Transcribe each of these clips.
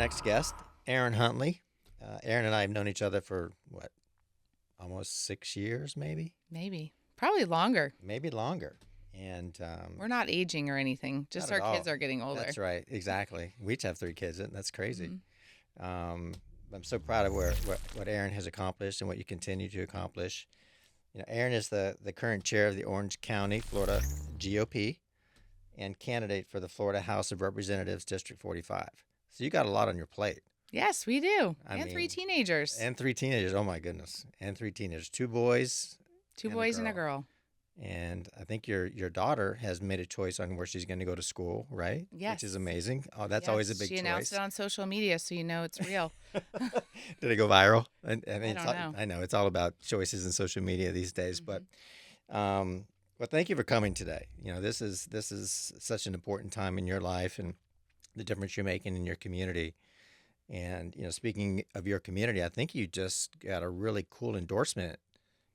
next guest, Erin Huntley. Erin and I have known each other for, almost 6 years, maybe? Maybe. Probably longer. Maybe longer. And We're not aging or anything. not Just at our all. kids are getting older. That's right. Exactly. We each have 3 kids. That's crazy. hmm Um, I'm so proud of what Erin has accomplished and what you continue to accomplish. Erin is the current chair of the Orange County, Florida GOP and candidate for the Florida House of Representatives, District 45. So you got a lot on your plate. Yes, we do. I And three mean, teenagers. and 3 teenagers. Oh my goodness. And 3 teenagers. 2 boys Two and a boys and a girl. girl. And I think your daughter has made a choice on where she's going to go to school, right? Which is Yes. amazing. Oh, that's always a Yes. big She announced choice. it on social media, so you know it's real. Did it go viral? I mean, I don't know. I know it's all about choices in social media these days, but hmm well, thank you for coming today. This is such an important time in your life and the difference you're making in your community. And speaking of your community, I think you just got a really cool endorsement.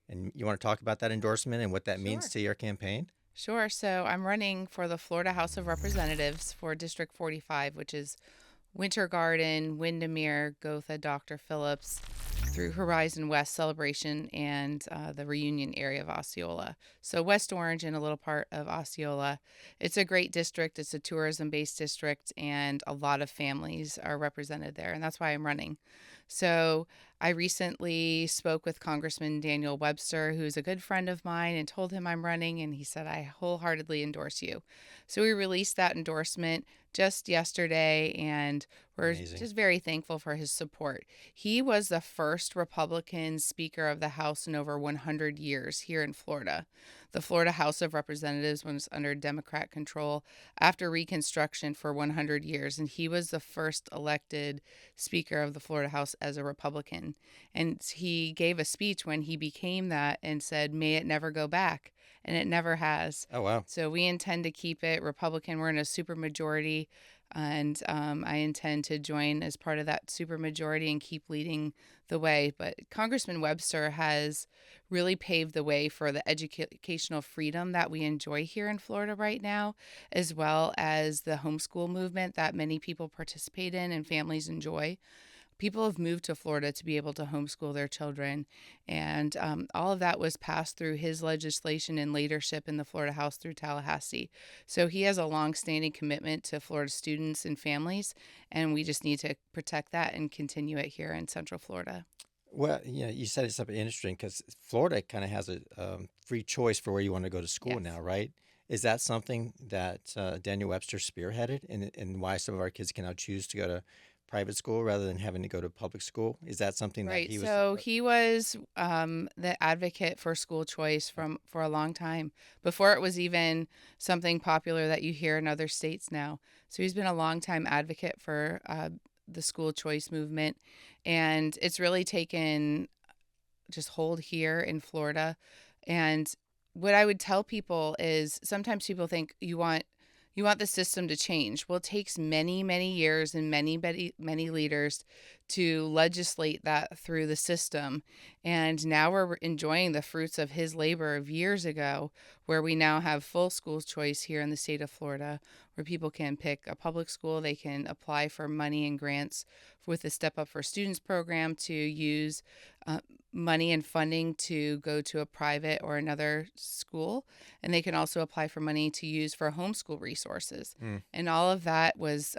And you want to talk about that endorsement and what that means Sure. to your campaign? Sure. So I'm running for the Florida House of Representatives for District 45, which is Winter Garden, Windermere, Gotha, Dr. Phillips, through Horizon West Celebration and the Reunion area of Osceola. So West Orange and a little part of Osceola. It's a great district. It's a tourism-based district, and a lot of families are represented there, and that's why I'm running. So I recently spoke with Congressman Daniel Webster, who's a good friend of mine, and told him I'm running, and he said, I wholeheartedly endorse you. So we released that endorsement just yesterday, and we're Amazing. just very thankful for his support. He was the first Republican Speaker of the House in over 100 years here in Florida. The Florida House of Representatives was under Democrat control after Reconstruction for 100 years, and he was the first elected Speaker of the Florida House as a Republican. And he gave a speech when he became that and said, "May it never go back." And it never has. Oh, wow. So we intend to keep it Republican. We're in a supermajority, and I intend to join as part of that supermajority and keep leading the way. But Congressman Webster has really paved the way for the educational freedom that we enjoy here in Florida right now, as well as the homeschool movement that many people participate in and families enjoy. People have moved to Florida to be able to homeschool their children. And all of that was passed through his legislation and leadership in the Florida House through Tallahassee. So he has a longstanding commitment to Florida students and families, and we just need to protect that and continue it here in Central Florida. Well, you said it's something interesting because Florida kind of has a free choice for where you want to go to school Yes. now, right? Is that something that Daniel Webster spearheaded and why some of our kids can now choose to go to private school rather than having to go to public school? Is that something that Right. he was? So he was the advocate for school choice for a long time, before it was even something popular that you hear in other states now. So he's been a long time advocate for the school choice movement, and it's really taken just hold here in Florida. And what I would tell people is sometimes people think you want the system to change. Well, it takes many, many years and many leaders to legislate that through the system. And now we're enjoying the fruits of his labor of years ago, where we now have full school choice here in the state of Florida, where people can pick a public school, they can apply for money and grants with the Step Up for Students program to use uh, money and funding to go to a private or another school, and they can also apply for money to use for homeschool resources. Mm. And all of that was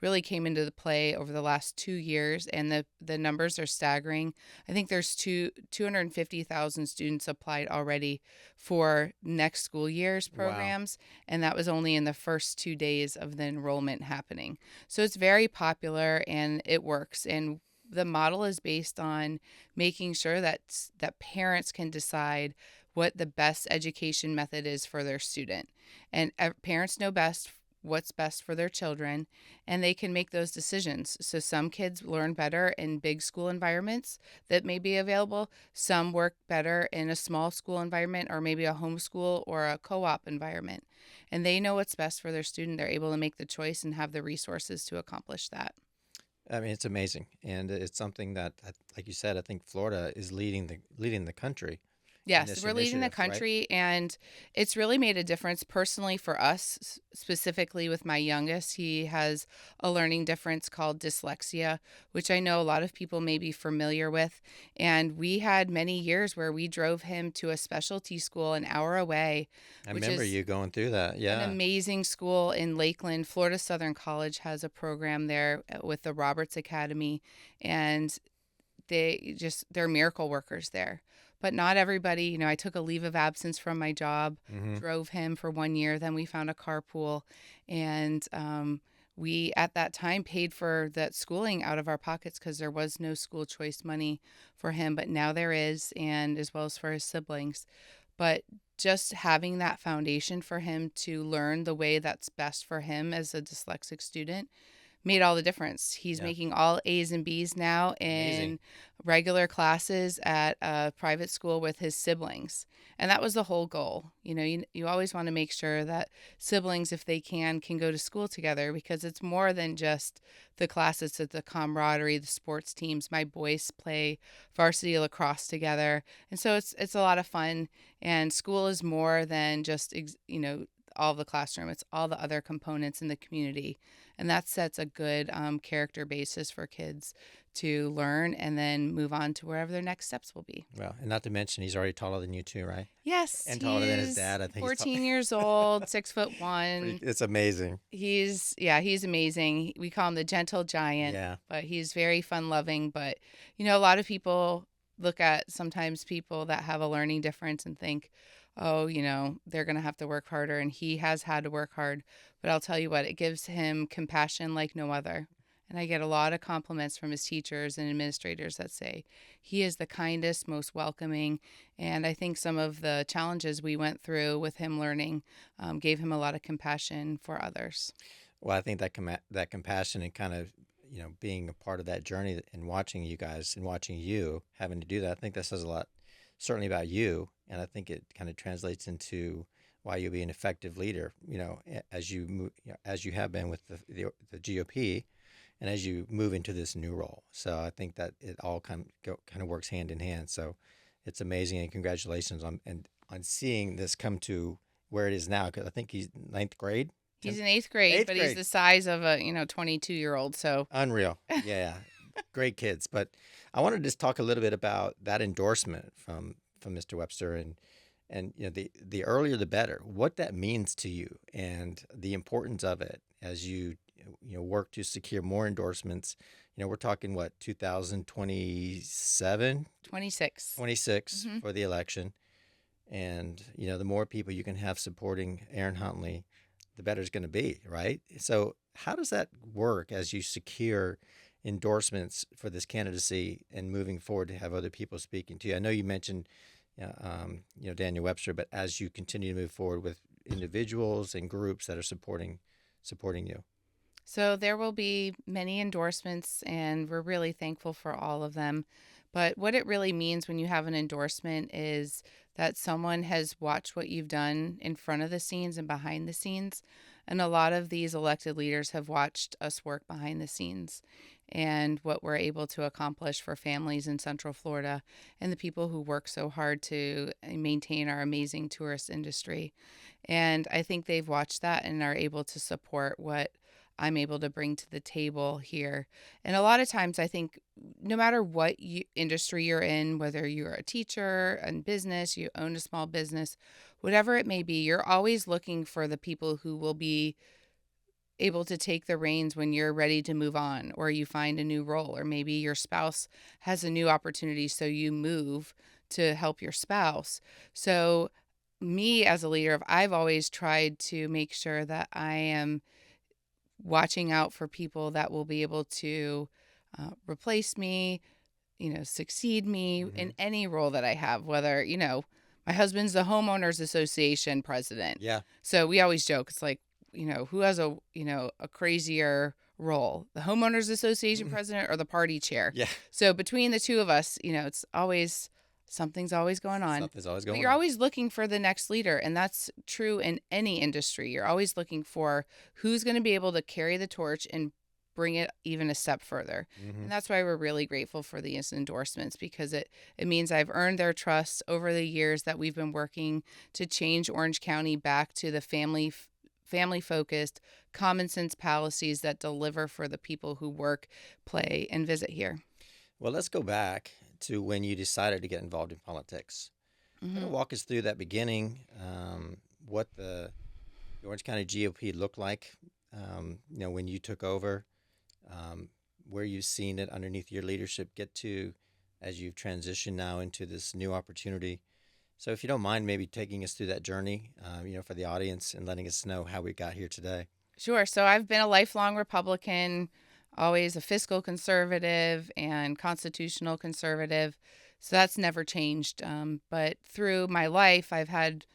really came into the play over the last 2 years, and the numbers are staggering. I think there's 250,000 students applied already for next school year's Wow. programs, and that was only in the first 2 days of the enrollment happening. So it's very popular and it works. And the model is based on making sure that parents can decide what the best education method is for their student. And parents know best what's best for their children, and they can make those decisions. So some kids learn better in big school environments that may be available. Some work better in a small school environment or maybe a homeschool or a co-op environment. And they know what's best for their student. They're able to make the choice and have the resources to accomplish that. I mean, it's amazing, and it's something that, like you said, I think Florida is leading the country in Yes, this we're leading the initiative, right? country, and it's really made a difference personally for us, specifically with my youngest. He has a learning difference called dyslexia, which I know a lot of people may be familiar with. And we had many years where we drove him to a specialty school an hour away, I which remember is you going through that. an Yeah. amazing school in Lakeland. Florida Southern College has a program there with the Roberts Academy, and they're miracle workers there. But not everybody, I took a leave of absence from my job, Hmm. drove him for 1 year, then we found a carpool, and we at that time paid for that schooling out of our pockets because there was no school choice money for him, but now there is, and as well as for his siblings. But just having that foundation for him to learn the way that's best for him as a dyslexic student made all the difference. He's Yeah. making all A's and B's now Amazing. in regular classes at a private school with his siblings. And that was the whole goal. You always want to make sure that siblings, if they can go to school together, because it's more than just the classes, it's the camaraderie, the sports teams. My boys play varsity lacrosse together. And so it's a lot of fun. And school is more than just, all the classroom. It's all the other components in the community. And that sets a good character basis for kids to learn and then move on to wherever their next steps will be. Well, and not to mention he's already taller than you too, right? Yes, And taller than his he's dad. I think he's 14 years old, 6'1". it's amazing. He's amazing. We call him the gentle giant, Yeah. but he's very fun loving. But, a lot of people look at sometimes people that have a learning difference and think, oh, they're going to have to work harder. And he has had to work hard. But I'll tell you what, it gives him compassion like no other. And I get a lot of compliments from his teachers and administrators that say he is the kindest, most welcoming. And I think some of the challenges we went through with him learning gave him a lot of compassion for others. Well, I think that compassion and kind of being a part of that journey and watching you guys and watching you having to do that, I think that says a lot, certainly about you, and I think it kind of translates into why you'll be an effective leader. As you move, as you have been with the GOP, and as you move into this new role. So I think that it all kind of works hand in hand. So it's amazing, and congratulations on seeing this come to where it is now. Because I think he's ninth grade. He's in eighth grade, Eighth but he's grade. the size of a 22-year-old. So Unreal. Yeah. Great kids. But I want to just talk a little bit about that endorsement from Mr. Webster and the earlier the better. What that means to you and the importance of it as you work to secure more endorsements. We're talking what, 2027, 26. 26 Hmm. for the election. And the more people you can have supporting Erin Huntley, the better it's going to be, right? So how does that work as you secure endorsements for this candidacy and moving forward to have other people speaking to you? I know you mentioned, Daniel Webster, but as you continue to move forward with individuals and groups that are supporting you. So there will be many endorsements, and we're really thankful for all of them. But what it really means when you have an endorsement is that someone has watched what you've done in front of the scenes and behind the scenes. And a lot of these elected leaders have watched us work behind the scenes and what we're able to accomplish for families in Central Florida and the people who work so hard to maintain our amazing tourist industry. And I think they've watched that and are able to support what I'm able to bring to the table here. And a lot of times, I think no matter what industry you're in, whether you're a teacher in business, you own a small business, whatever it may be, you're always looking for the people who will be able to take the reins when you're ready to move on, or you find a new role, or maybe your spouse has a new opportunity, so you move to help your spouse. So me as a leader, I've always tried to make sure that I am watching out for people that will be able to replace me, succeed me Mm-hmm. in any role that I have, whether, my husband's the homeowners association president. Yeah. So we always joke, it's like, who has a crazier role, the homeowners association president or the party chair? Yeah. So between the two of us, it's always, something's always going on. Something's always But going you're on. always looking for the next leader, and that's true in any industry. You're always looking for who's going to be able to carry the torch and bring it even a step further. Hmm. And that's why we're really grateful for these endorsements, because it means I've earned their trust over the years that we've been working to change Orange County back to the family focused, common sense policies that deliver for the people who work, play, and visit here. Well, let's go back to when you decided to get involved in politics. Kind Hmm. of walk us through that beginning, what the Orange County GOP looked like, when you took over, um, where you've seen it underneath your leadership get to as you've transitioned now into this new opportunity. So, if you don't mind, maybe taking us through that journey, for the audience and letting us know how we got here today. Sure. So I've been a lifelong Republican, always a fiscal conservative and constitutional conservative. So that's never changed. But through my life, I've had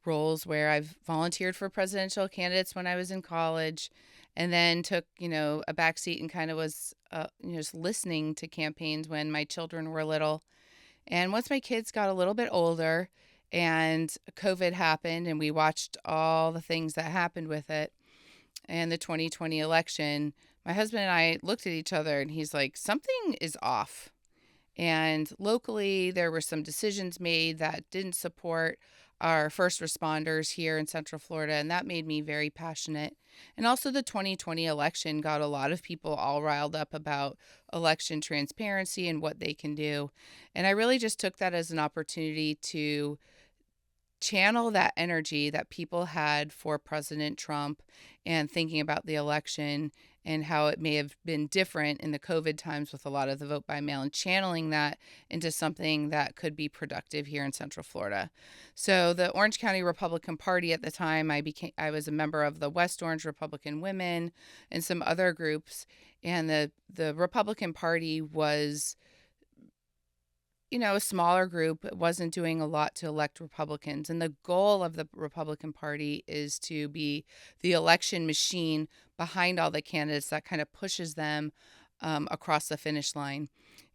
roles where I've volunteered for presidential candidates when I was in college, and then took, a backseat and kind of was, just listening to campaigns when my children were little. And once my kids got a little bit older and COVID happened and we watched all the things that happened with it and the 2020 election, my husband and I looked at each other and he's like, something is off. And locally, there were some decisions made that didn't support our first responders here in Central Florida, and that made me very passionate. And also, the 2020 election got a lot of people all riled up about election transparency and what they can do. And I really just took that as an opportunity to channel that energy that people had for President Trump and thinking about the election and how it may have been different in the COVID times with a lot of the vote by mail, and channeling that into something that could be productive here in Central Florida. So the Orange County Republican Party at the time, I was a member of the West Orange Republican Women and some other groups, and the Republican Party was, a smaller group. It wasn't doing a lot to elect Republicans. And the goal of the Republican Party is to be the election machine behind all the candidates that kind of pushes them across the finish line.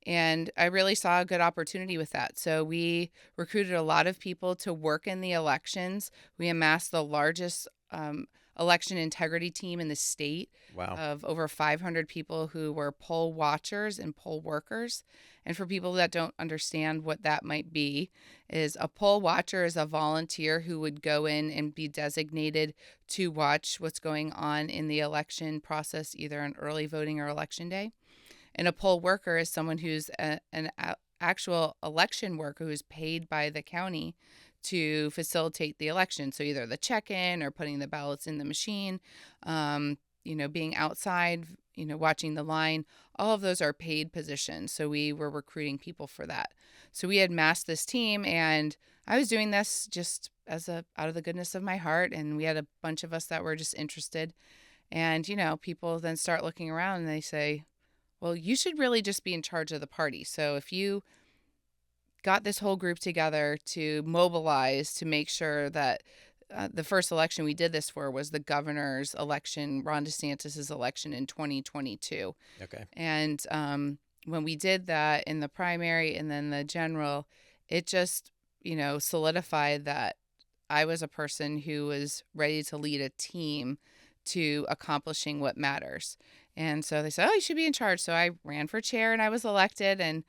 And I really saw a good opportunity with that. So we recruited a lot of people to work in the elections. We amassed the largest election integrity team in the state Wow. of over 500 people who were poll watchers and poll workers. And for people that don't understand what that might be, is a poll watcher is a volunteer who would go in and be designated to watch what's going on in the election process, either on early voting or election day. And a poll worker is someone who's an actual election worker who's paid by the county to facilitate the election. So either the check-in or putting the ballots in the machine, being outside, watching the line. All of those are paid positions. So we were recruiting people for that. So we had massed this team, and I was doing this just out of the goodness of my heart. And we had a bunch of us that were just interested. And, people then start looking around and they say, well, you should really just be in charge of the party. So if you got this whole group together to mobilize to make sure that the first election we did this for was the governor's election, Ron DeSantis' election in 2022. Okay. And when we did that in the primary and then the general, it just, solidified that I was a person who was ready to lead a team to accomplishing what matters. And so they said, oh, you should be in charge. So I ran for chair and I was elected, and,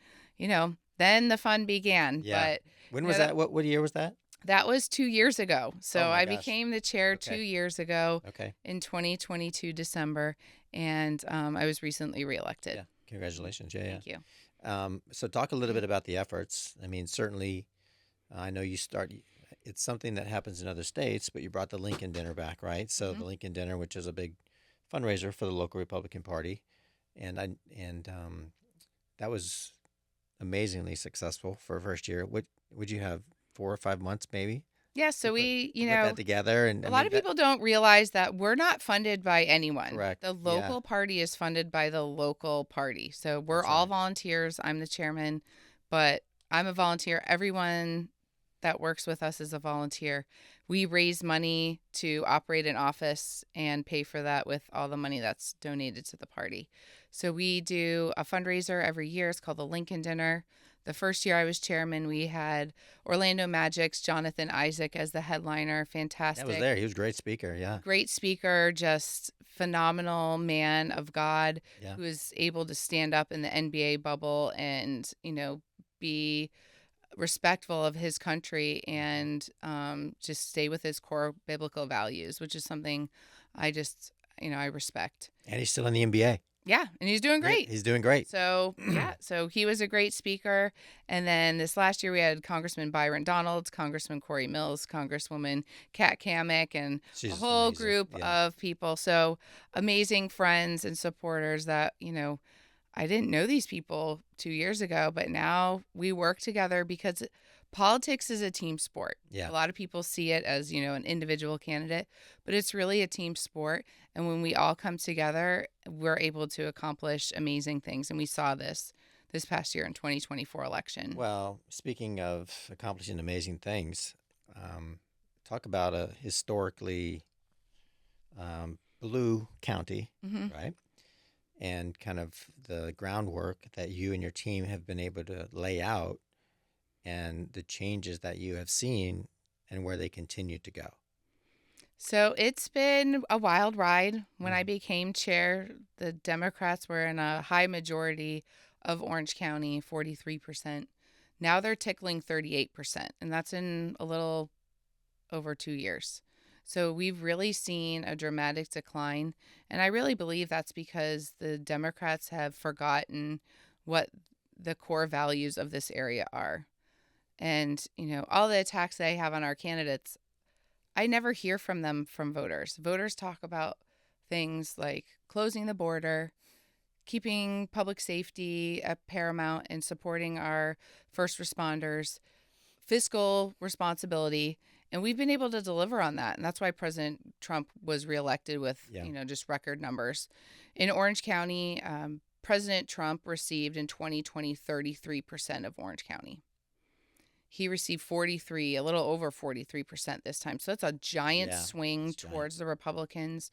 then the fun began. Yeah. But When was that? What year was that? that was 2 years ago. So Oh my I gosh. became the chair Okay. 2 years ago Okay. in 2022 December, and I was recently reelected. Yeah. Congratulations. Yeah. Thank you. So talk a little bit about the efforts. I mean, certainly, I know it's something that happens in other states, but you brought the Lincoln Dinner back, right? So Mhm. the Lincoln Dinner, which is a big fundraiser for the local Republican Party, that was amazingly successful for a first year. What would you have 4 or 5 months maybe Yeah, to so we, put that together? And a I lot mean of that people don't realize that we're not funded by anyone. correct. The Yeah, local party is funded by the local party. So we're that's all right. volunteers. I'm the chairman, but I'm a volunteer. Everyone that works with us as a volunteer. We raise money to operate an office and pay for that with all the money that's donated to the party. So we do a fundraiser every year. It's called the Lincoln Dinner. The first year I was chairman, we had Orlando Magic's Jonathan Isaac as the headliner. I was Fantastic. there. He was a great speaker. Yeah. Great speaker, just phenomenal man of God Yeah. who is able to stand up in the NBA bubble and, be respectful of his country and just stay with his core biblical values, which is something I just, I respect. And he's still in the NBA. Yeah, and he's doing great. He's doing great. So, yeah, so he was a great speaker. And then this last year we had Congressman Byron Donalds, Congressman Corey Mills, Congresswoman Kat Kamek, and She's a whole amazing. group Yeah. of people. So amazing friends and supporters that, I didn't know these people 2 years ago, but now we work together because politics is a team sport. Yeah. A lot of people see it as, an individual candidate, but it's really a team sport. And when we all come together, we're able to accomplish amazing things. And we saw this past year in 2024 election. Well, speaking of accomplishing amazing things, talk about a historically blue county, Mm-hmm. right? And kind of the groundwork that you and your team have been able to lay out and the changes that you have seen and where they continue to go. So it's been a wild ride. When I became chair, the Democrats were in a high majority of Orange County, 43%. Now they're tickling 38%, and that's in a little over 2 years. So we've really seen a dramatic decline, and I really believe that's because the Democrats have forgotten what the core values of this area are. And, all the attacks they have on our candidates, I never hear from them from voters. Voters talk about things like closing the border, keeping public safety at paramount, and supporting our first responders, fiscal responsibility. And we've been able to deliver on that. And that's why President Trump was reelected with, just record numbers. In Orange County, President Trump received in 2020 33% of Orange County. He received a little over 43% this time. So that's a giant swing towards the Republicans.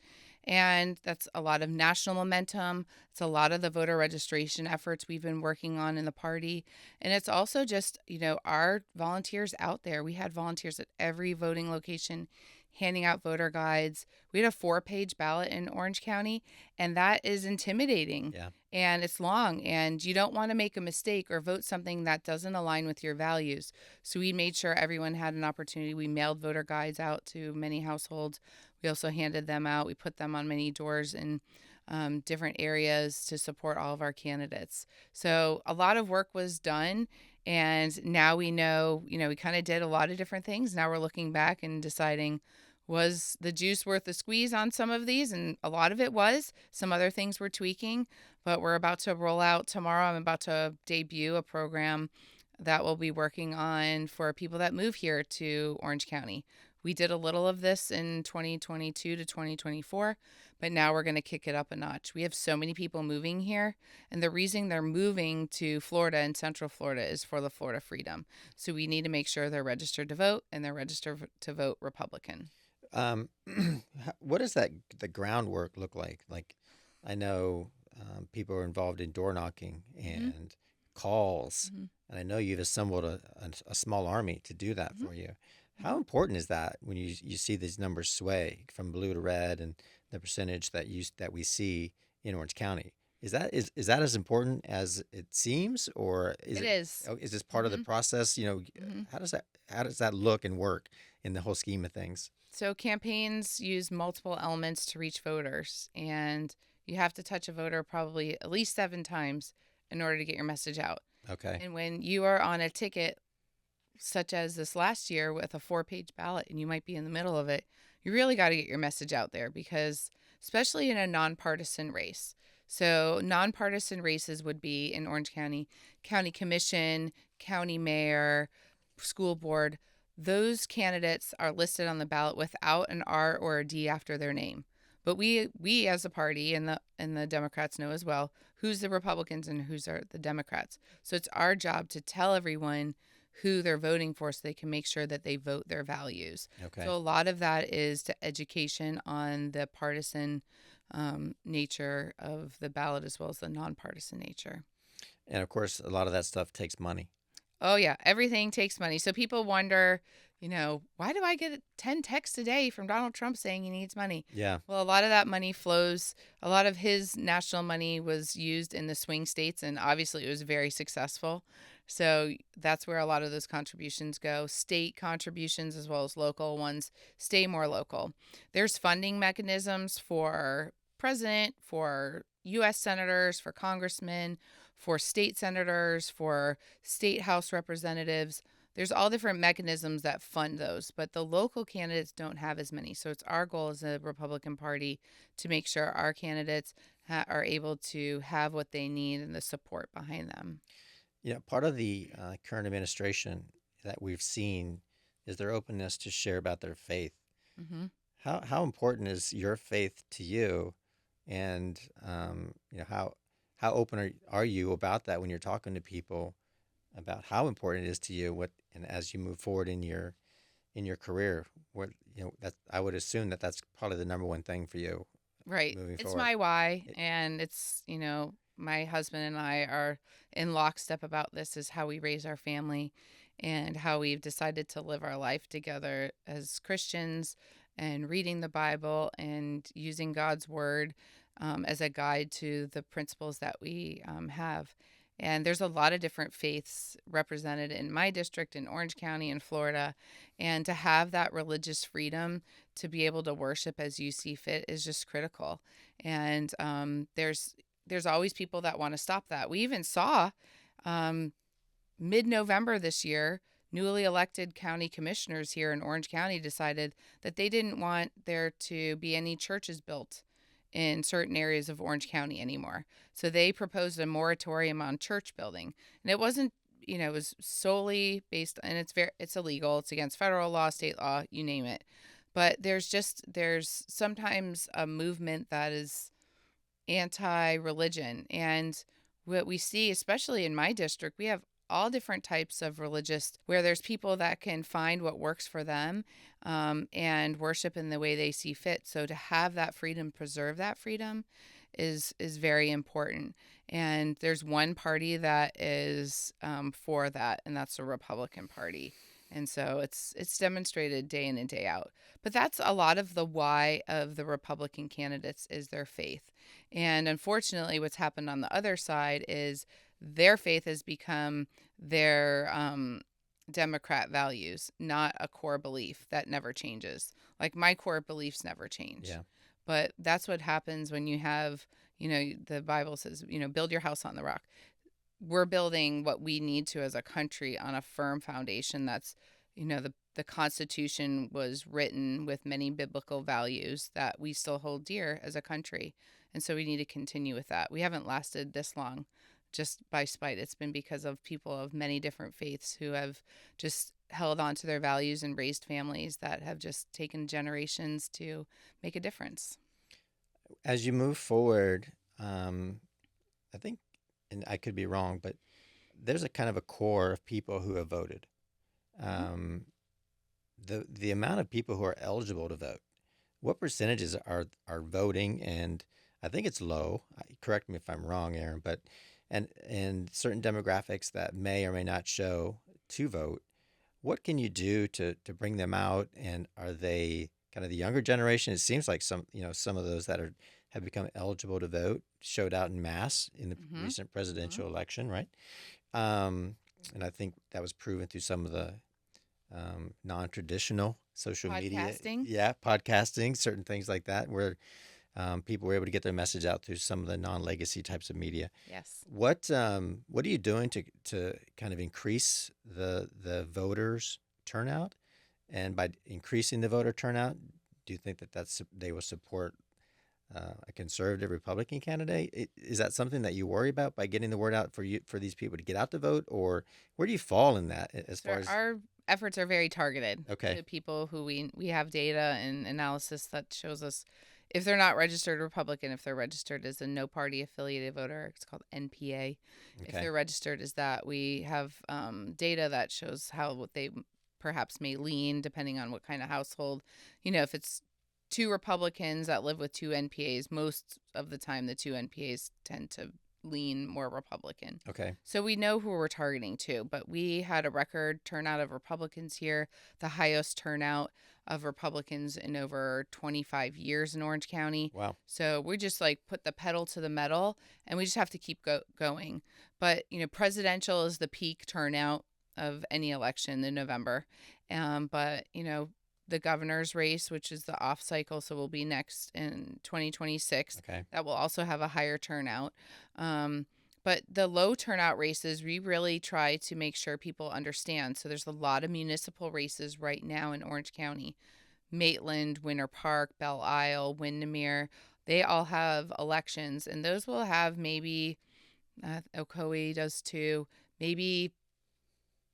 And that's a lot of national momentum. It's a lot of the voter registration efforts we've been working on in the party. And it's also just, our volunteers out there. We had volunteers at every voting location handing out voter guides. We had a 4-page ballot in Orange County, and that is intimidating. Yeah. And it's long, and you don't want to make a mistake or vote something that doesn't align with your values. So we made sure everyone had an opportunity. We mailed voter guides out to many households. We also handed them out. We put them on many doors in different areas to support all of our candidates. So a lot of work was done. And now we know, we kind of did a lot of different things. Now we're looking back and deciding, was the juice worth the squeeze on some of these? And a lot of it was. Some other things we're tweaking, but we're about to roll out tomorrow. I'm about to debut a program that we'll be working on for people that move here to Orange County. We did a little of this in 2022 to 2024, but now we're going to kick it up a notch. We have so many people moving here, and the reason they're moving to Florida and Central Florida is for the Florida Freedom. So we need to make sure they're registered to vote and they're registered to vote Republican. What does the groundwork look like? Like, I know people are involved in door knocking and calls, and I know you've assembled a small army to do that for you. How important is that when you see these numbers sway from blue to red and the percentage that we see in Orange County? Is that as important as it seems, or is It is. is this part of the process? How does that look and work in the whole scheme of things? So campaigns use multiple elements to reach voters, and you have to touch a voter probably at least 7 times in order to get your message out. Okay. And when you are on a ticket, such as this last year with a 4-page ballot, and you might be in the middle of it, you really got to get your message out there, because especially in a nonpartisan race. So nonpartisan races would be in Orange County, county commission, county mayor, school board. Those candidates are listed on the ballot without an R or a D after their name. But we as a party and the Democrats know as well who's the Republicans and who's the Democrats. So it's our job to tell everyone who they're voting for so they can make sure that they vote their values. Okay. So a lot of that is to education on the partisan nature of the ballot as well as the nonpartisan nature. And of course, a lot of that stuff takes money. Oh, yeah. Everything takes money. So people wonder, why do I get 10 texts a day from Donald Trump saying he needs money? Yeah. Well, a lot of that money flows, a lot of his national money was used in the swing states, and obviously it was very successful. So that's where a lot of those contributions go. State contributions as well as local ones stay more local. There's funding mechanisms for president, for U.S. senators, for congressmen, for state senators, for state house representatives. There's all different mechanisms that fund those, but the local candidates don't have as many. So it's our goal as a Republican Party to make sure our candidates are able to have what they need and the support behind them. Part of the current administration that we've seen is their openness to share about their faith. Mm-hmm. How important is your faith to you, and how open are you about that when you're talking to people about how important it is to you? What and as you move forward in your career, what that I would assume that that's probably the number one thing for you Right. moving It's forward. my why. And it's, my husband and I are in lockstep about this is how we raise our family and how we've decided to live our life together as Christians and reading the Bible and using God's word as a guide to the principles that we have. And there's a lot of different faiths represented in my district in Orange County in Florida. And to have that religious freedom to be able to worship as you see fit is just critical. And there's always people that want to stop that. We even saw um, mid-November this year, newly elected county commissioners here in Orange County decided that they didn't want there to be any churches built in certain areas of Orange County anymore. So they proposed a moratorium on church building. And it wasn't, it was solely based, and it's illegal. It's against federal law, state law, you name it. But there's sometimes a movement that is anti-religion. And what we see, especially in my district, we have all different types of religious where there's people that can find what works for them and worship in the way they see fit. So to have that freedom, preserve that freedom is very important. And there's one party that is for that, and that's the Republican Party. And so it's demonstrated day in and day out. But that's a lot of the why of the Republican candidates is their faith. And unfortunately, what's happened on the other side is their faith has become their Democrat values, not a core belief that never changes. Like my core beliefs never change. Yeah. But that's what happens when you have, the Bible says, build your house on the rock. We're building what we need to as a country on a firm foundation that's, the Constitution was written with many biblical values that we still hold dear as a country. And so we need to continue with that. We haven't lasted this long just by spite. It's been because of people of many different faiths who have just held on to their values and raised families that have just taken generations to make a difference. As you move forward, I think, and I could be wrong, but there's a kind of a core of people who have voted. Mm-hmm. The amount of people who are eligible to vote, what percentages are voting? And I think it's low. Correct me if I'm wrong, Aaron, but and certain demographics that may or may not show to vote. What can you do to bring them out? And are they kind of the younger generation? It seems like some of those that have become eligible to vote showed out in mass in the Mm-hmm. recent Mm-hmm. presidential election, right? And I think that was proven through some of the non-traditional social media, Podcasting. podcasting, certain things like that, where people were able to get their message out through some of the non-legacy types of media. Yes. What are you doing to kind of increase the voters turnout? And by increasing the voter turnout, do you think that they will support a conservative Republican candidate? Is that something that you worry about by getting the word out for these people to get out to vote, or where do you fall in that as far as? Our efforts are very targeted Okay. to people who we have data and analysis that shows us if they're not registered Republican, if they're registered as a no party affiliated voter, it's called NPA. If Okay. they're registered as that, we have data that shows how they perhaps may lean depending on what kind of household. If it's two Republicans that live with two NPAs, most of the time the two NPAs tend to lean more Republican. Okay. So we know who we're targeting too, but we had a record turnout of Republicans here, the highest turnout of Republicans in over 25 years in Orange County. Wow. So we just like put the pedal to the metal and we just have to keep going. But, presidential is the peak turnout of any election in November. But, the governor's race, which is the off cycle, so will be next in 2026. Okay. That will also have a higher turnout. But the low turnout races, we really try to make sure people understand. So there's a lot of municipal races right now in Orange County. Maitland, Winter Park, Belle Isle, Windermere, they all have elections. And those will have maybe, Ocoee does too, maybe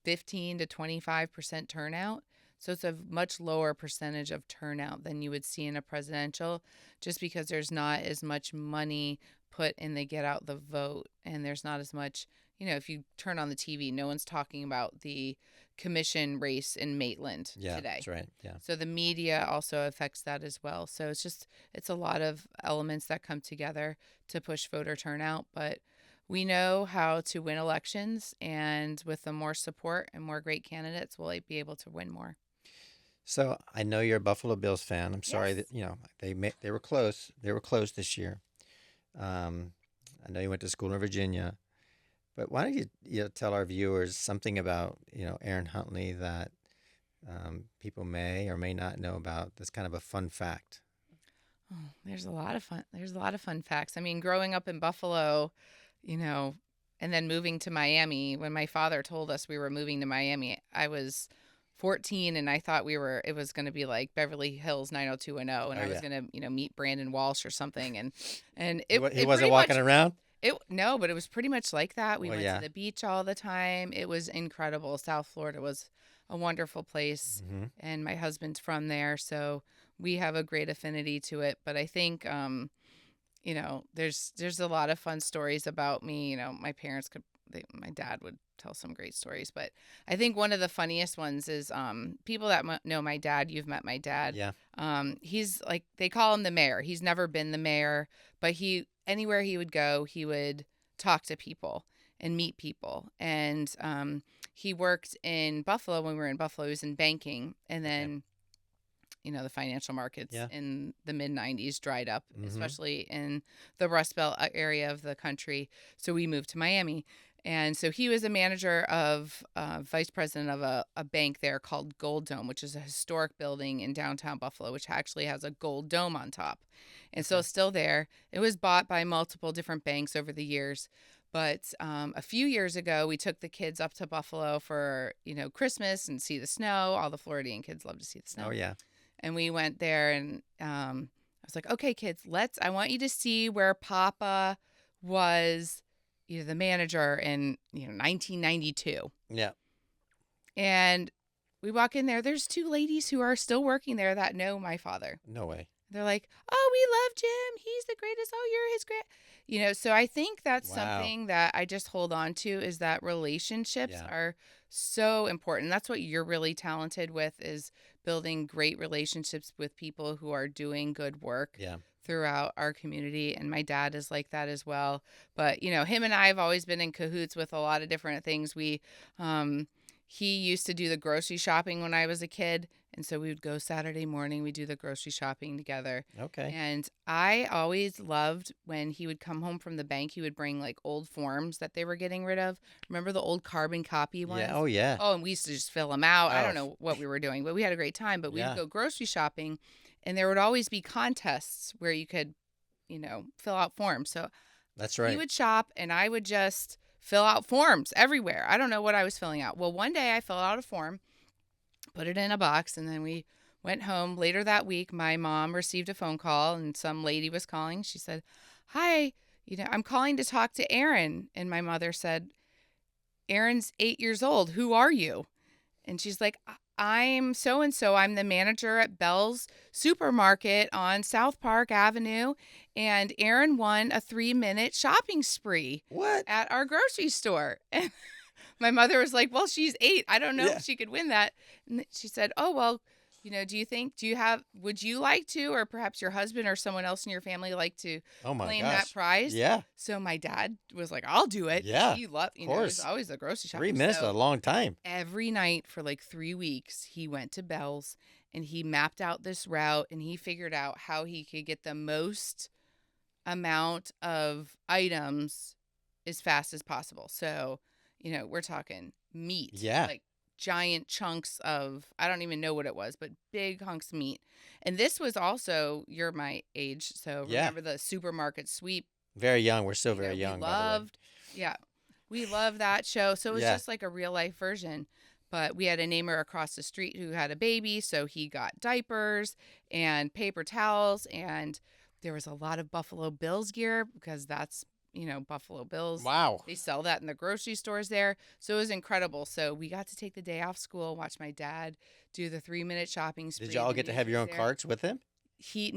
15 to 25% turnout. So it's a much lower percentage of turnout than you would see in a presidential, just because there's not as much money put in the get out the vote. And there's not as much, if you turn on the TV, no one's talking about the commission race in Maitland today. That's right. Yeah. So the media also affects that as well. So it's a lot of elements that come together to push voter turnout. But we know how to win elections. And with the more support and more great candidates, we'll be able to win more. So I know you're a Buffalo Bills fan. I'm sorry Yes. that they were close. They were close this year. I know you went to school in Virginia, but why don't you tell our viewers something about Erin Huntley that people may or may not know about? That's kind of a fun fact. Oh, there's a lot of fun. There's a lot of fun facts. I mean, growing up in Buffalo, and then moving to Miami. When my father told us we were moving to Miami, I was 14 and I thought it was going to be like Beverly Hills 90210 and I was going to, meet Brandon Walsh or something. And He it wasn't pretty walking much, around. no, but it was pretty much like that. We Well, went yeah. to the beach all the time. It was incredible. South Florida was a wonderful place. Mm-hmm. And my husband's from there. So we have a great affinity to it. But I think, there's a lot of fun stories about me. My parents my dad would tell some great stories, but I think one of the funniest ones is people that know my dad. You've met my dad. Yeah. He's like, they call him the mayor. He's never been the mayor, but anywhere he would go, he would talk to people and meet people. And he worked in Buffalo when we were in Buffalo. He was in banking, and then. The financial markets in the mid-90s dried up, especially in the Rust Belt area of the country. So we moved to Miami. And so he was a manager of, vice president of a bank there called Gold Dome, which is a historic building in downtown Buffalo, which actually has a gold dome on top. And so it's still there. It was bought by multiple different banks over the years. But a few years ago, we took the kids up to Buffalo for, Christmas and see the snow. All the Floridian kids love to see the snow. Oh, yeah. And we went there and I was like, okay, kids, I want you to see where Papa was, the manager in, 1992. Yeah. And we walk in there. There's two ladies who are still working there that know my father. No way. They're like, oh, we love Jim. He's the greatest. Oh, you're his great. So I think that's something that I just hold on to is that relationships are so important. That's what you're really talented with is building great relationships with people who are doing good work throughout our community. And my dad is like that as well. But, him and I have always been in cahoots with a lot of different things. He used to do the grocery shopping when I was a kid. And so we would go Saturday morning, we do the grocery shopping together. Okay. And I always loved when he would come home from the bank, he would bring like old forms that they were getting rid of. Remember the old carbon copy ones? Yeah. Oh, yeah. Oh, and we used to just fill them out. I don't know what we were doing, but we had a great time. But we'd go grocery shopping and there would always be contests where you could, fill out forms. So that's right. He would shop and I would just fill out forms everywhere. I don't know what I was filling out. Well, one day I filled out a form, put it in a box, and then we went home. Later that week, my mom received a phone call, and some lady was calling. She said, hi, I'm calling to talk to Erin. And my mother said, Erin's 8 years old. Who are you? And she's like, I'm so and so. I'm the manager at Bell's Supermarket on South Park Avenue, and Erin won a 3-minute shopping spree What? at our grocery store. And my mother was like, "Well, she's 8. I don't know Yeah. if she could win that." And she said, "Oh, well, would you like to, or perhaps your husband or someone else in your family like to Oh my claim that gosh. prize?" Yeah. So my dad was like, "I'll do it." 'Cause Yeah. he loved, Of he was course. always a grocery shopper. 3 minutes is a So long time. every night for like 3 weeks, he went to Bell's and he mapped out this route and he figured out how he could get the most amount of items as fast as possible. So, we're talking meat, Yeah. like giant chunks of, I don't even know what it was, but big hunks of meat. And this was also, you're my age, so Yeah. remember the supermarket sweep. Very young. We're still You very know, young, we by the way. loved, yeah, we loved that show. So it was Yeah. just like a real life version. But we had a neighbor across the street who had a baby, so he got diapers and paper towels, and there was a lot of Buffalo Bills gear because that's, Buffalo Bills. Wow. They sell that in the grocery stores there. So it was incredible. So we got to take the day off school, watch my dad do the 3-minute shopping spree. Did y'all The get to news have your was own there. carts with him? He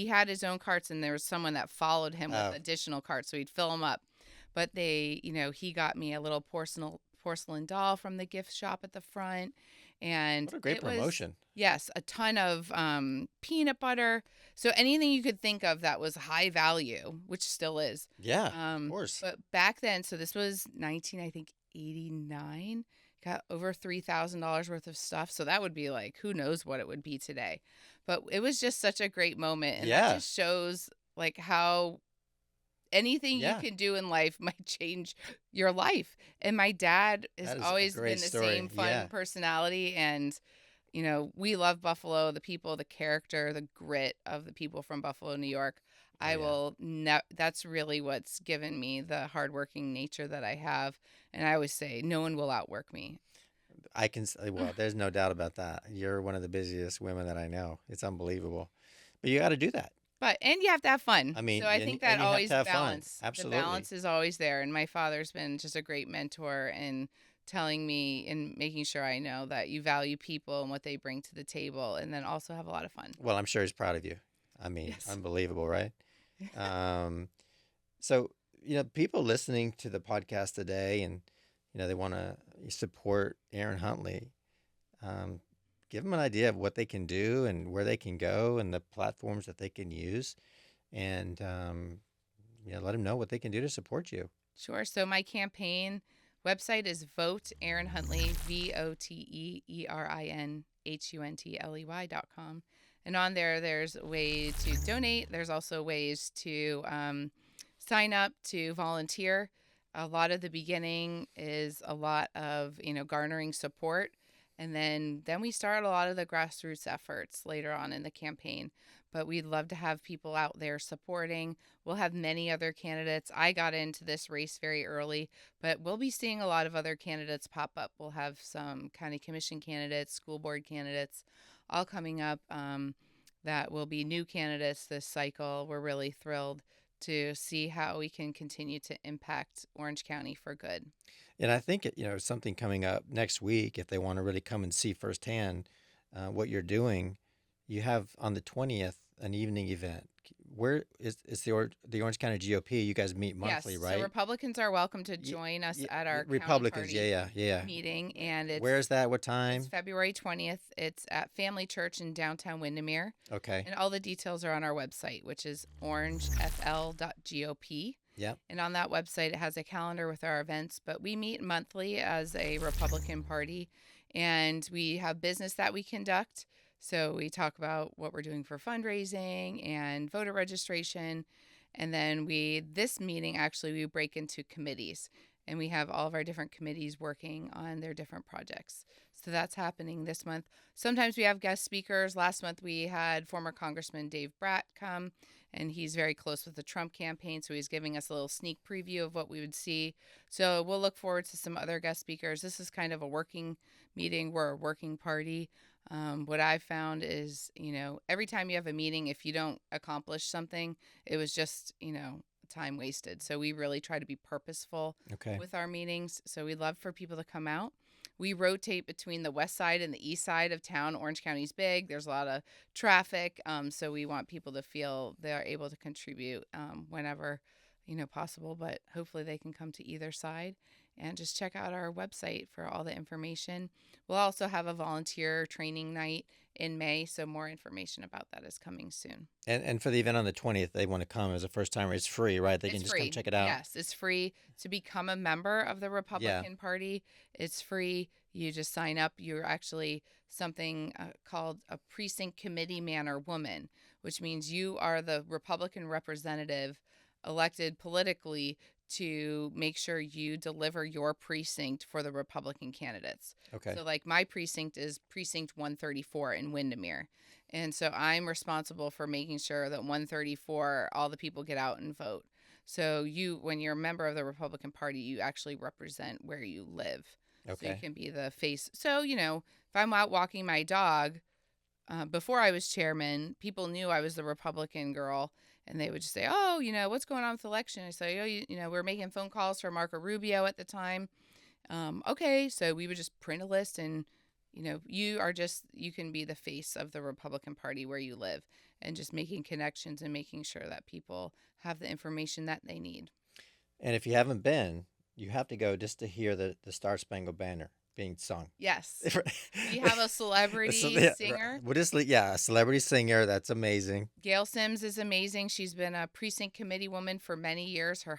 had his own carts, and there was someone that followed him Oh. with additional carts, so he'd fill them up. But he got me a little porcelain doll from the gift shop at the front, and What a great it was, promotion. yes, a ton of peanut butter. So anything you could think of that was high value, which still is. Yeah, of course. But back then, so this was 1989. Got over $3,000 worth of stuff. So that would be like, who knows what it would be today. But it was just such a great moment. And Yeah. that just shows like how anything Yeah. you can do in life might change your life. And my dad has That is a always great been the story. same fun Yeah. personality. And, we love Buffalo, the people, the character, the grit of the people from Buffalo, New York. Oh, yeah. That's really what's given me the hardworking nature that I have. And I always say, no one will outwork me. I can say, well, there's no doubt about that. You're one of the busiest women that I know. It's unbelievable. But you got to do that. And you have to have fun. I mean, So I and, think and that you have always to have fun. balance. Absolutely. The balance is always there. And my father's been just a great mentor in telling me and making sure I know that you value people and what they bring to the table, and then also have a lot of fun. Well, I'm sure he's proud of you. I mean, Yes. unbelievable, right? So, people listening to the podcast today and, they want to support Erin Huntley, give them an idea of what they can do and where they can go and the platforms that they can use. And, let them know what they can do to support you. Sure. So my campaign website is Vote Erin Huntley, VOTEERINHUNTLEY.com. And on there, there's a way to donate. There's also ways to sign up to volunteer. A lot of the beginning is a lot of, garnering support. And then we start a lot of the grassroots efforts later on in the campaign. But we'd love to have people out there supporting. We'll have many other candidates. I got into this race very early, but we'll be seeing a lot of other candidates pop up. We'll have some county commission candidates, school board candidates, all coming up that will be new candidates this cycle. We're really thrilled to see how we can continue to impact Orange County for good. And I think, something coming up next week, if they want to really come and see firsthand what you're doing, you have on the 20th an evening event. Where is the Orange County GOP? You guys meet monthly, Yes, right? so Republicans are welcome to join us at our Republicans, county party yeah. meeting, and it's Where is that? What time? It's February 20th. It's at Family Church in downtown Windermere. Okay. And all the details are on our website, which is orangefl.gop. Yeah. And on that website, it has a calendar with our events. But we meet monthly as a Republican Party, and we have business that we conduct. So we talk about what we're doing for fundraising and voter registration. And then this meeting, actually, we break into committees. And we have all of our different committees working on their different projects. So that's happening this month. Sometimes we have guest speakers. Last month we had former Congressman Dave Bratt come, and he's very close with the Trump campaign, so he's giving us a little sneak preview of what we would see. So we'll look forward to some other guest speakers. This is kind of a working meeting. We're a working party. What I've found is, every time you have a meeting, if you don't accomplish something, it was just, time wasted. So we really try to be purposeful Okay. with our meetings. So we'd love for people to come out. We rotate between the west side and the east side of town. Orange County's big. There's a lot of traffic. So we want people to feel they're able to contribute whenever, possible. But hopefully they can come to either side, and just check out our website for all the information. We'll also have a volunteer training night in May, so more information about that is coming soon. And for the event on the 20th, they want to come as a first timer. It's free, right? They can It's just come free. check it out. Yes, it's free to become a member of the Yeah. Republican Party. It's free. You just sign up. You're actually something called a precinct committee man or woman, which means you are the Republican representative elected politically to make sure you deliver your precinct for the Republican candidates. Okay. So like my precinct is precinct 134 in Windermere. And so I'm responsible for making sure that 134, all the people get out and vote. So when you're a member of the Republican Party, you actually represent where you live. So you Okay. can be the face. So, if I'm out walking my dog, before I was chairman, people knew I was the Republican girl, and they would just say, "Oh, what's going on with the election?" I say, "Oh, we're making phone calls for Marco Rubio at the time." Okay, so we would just print a list, and you can be the face of the Republican Party where you live, and just making connections and making sure that people have the information that they need. And if you haven't been, you have to go just to hear the Star Spangled Banner being sung. Yes, we have a celebrity singer. A celebrity singer. That's amazing. Gail Sims is amazing. She's been a precinct committee woman for many years. Her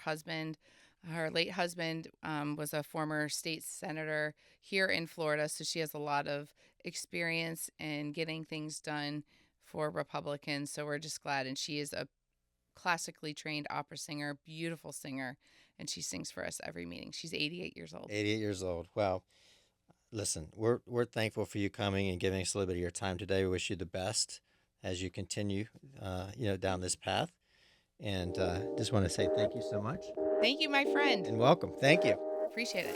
late husband, was a former state senator here in Florida, so she has a lot of experience in getting things done for Republicans. So we're just glad. And she is a classically trained opera singer, beautiful singer, and she sings for us every meeting. She's 88 years old. 88 years old. Well, listen, we're thankful for you coming and giving us a little bit of your time today. We wish you the best as you continue, down this path. And just want to say thank you so much. Thank you, my friend. And welcome. Thank you. Appreciate it.